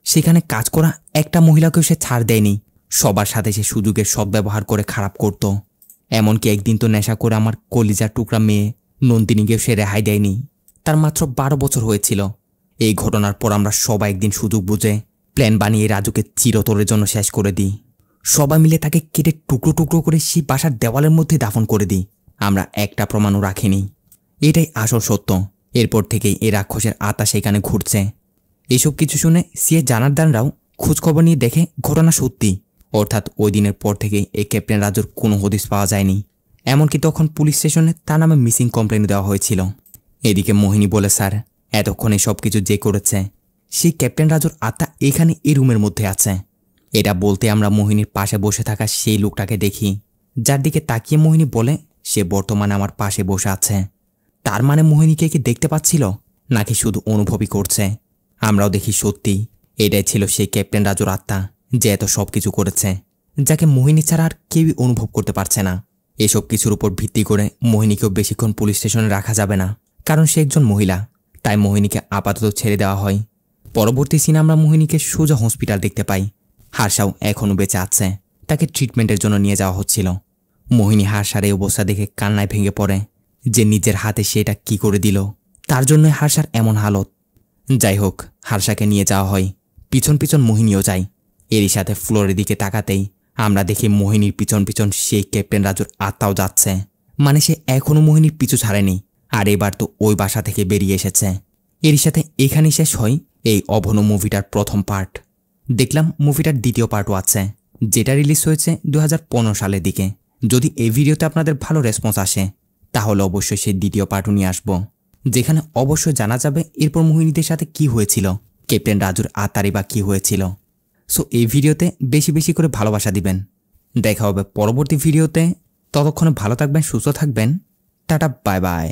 সেখানে কাজ করা একটা মহিলাকেও সে ছাড় দেয়নি। সবার সাথে সে সুযোগের সদ্ব্যবহার করে খারাপ করত। এমনকি একদিন তো নেশা করে আমার কলিজার টুকরা মেয়ে নন্দিনীকেও সে রেহাই দেয়নি। তার মাত্র 12 বছর হয়েছিল। এই ঘটনার পর আমরা সবাই একদিন সুযোগ বুঝে প্ল্যান বানিয়ে রাজুকে চিরতরের জন্য শেষ করে দিই। সবাই মিলে তাকে কেটে টুকরো টুকরো করে সেই বাসার দেওয়ালের মধ্যে দাফন করে দিই। আমরা একটা প্রমাণও রাখিনি। এটাই আসল সত্য। এরপর থেকেই এই রাক্ষসের আত্মা সেখানে ঘুরছে। এইসব কিছু শুনে সিএ জানার্দানরাও খোঁজখবর নিয়ে দেখে ঘটনা সত্যি, অর্থাৎ ওই দিনের পর থেকেই এই ক্যাপ্টেন রাজুর কোনো হদিস পাওয়া যায়নি। এমনকি তখন পুলিশ স্টেশনে তার নামে মিসিং কমপ্লেন দেওয়া হয়েছিল। এদিকে মোহিনী বলে, স্যার এতক্ষণে সব কিছু যে করেছে সেই ক্যাপ্টেন রাজুর আত্মা এখানে এই রুমের মধ্যে আছে। এটা বলতে আমরা মোহিনীর পাশে বসে থাকা সেই লোকটাকে দেখি, যার দিকে তাকিয়ে মোহিনী বলে, সে বর্তমানে আমার পাশে বসে আছে। তার মানে মোহিনীকে কি দেখতে পাচ্ছিল নাকি শুধু অনুভবই করছে? আমরাও দেখি সত্যি এটাই ছিল সেই ক্যাপ্টেন রাজুর আত্মা, যে এত সব কিছু করেছে, যাকে মোহিনী ছাড়া আর কেউই অনুভব করতে পারছে না। এসব কিছুর উপর ভিত্তি করে মোহিনীকেও বেশিক্ষণ পুলিশ স্টেশনে রাখা যাবে না, কারণ সে একজন মহিলা। তাই মোহিনীকে আপাতত ছেড়ে দেওয়া হয়। পরবর্তী সিনে আমরা মোহিনীকে সোজা হসপিটাল দেখতে পাই। হার্ষাও এখনও বেঁচে আছে। তাকে ট্রিটমেন্টের জন্য নিয়ে যাওয়া হচ্ছিল। মোহিনী হার্ষার এই অবস্থা দেখে কান্নায় ভেঙে পড়ে, যে নিজের হাতে সেটা কি করে দিল, তার জন্যই হার্ষার এমন হালত। যাই হোক, হার্ষাকে নিয়ে যাওয়া হয়। পিছন পিছন মোহিনীও যায়। এরই সাথে ফ্লোরের দিকে তাকাতেই আমরা দেখি মোহিনীর পিছন পিছন সেই ক্যাপ্টেন রাজুর আত্মাও যাচ্ছে। মানে সে এখনও মোহিনীর পিছু ছাড়েনি, আর এবার তো ওই বাসা থেকে বেরিয়ে এসেছে। এরই সাথে এখানেই শেষ হয় এই অভন মুভিটার প্রথম পার্ট। দেখলাম মুভিটার দ্বিতীয় পার্টও আছে, যেটা রিলিজ হয়েছে 2015 সালের দিকে। যদি এই ভিডিওতে আপনাদের ভালো রেসপন্স আসে তাহলে অবশ্যই সেই দ্বিতীয় পার্টও নিয়ে আসবো, যেখানে অবশ্যই জানা যাবে এরপর মোহিনীদের সাথে কি হয়েছিল, ক্যাপ্টেন রাজুর আত্মারই বা কী হয়েছিল। সো এই ভিডিওতে বেশি বেশি করে ভালোবাসা দিবেন। দেখা হবে পরবর্তী ভিডিওতে। ততক্ষণে ভালো থাকবেন, সুস্থ থাকবেন। Tata, bye bye.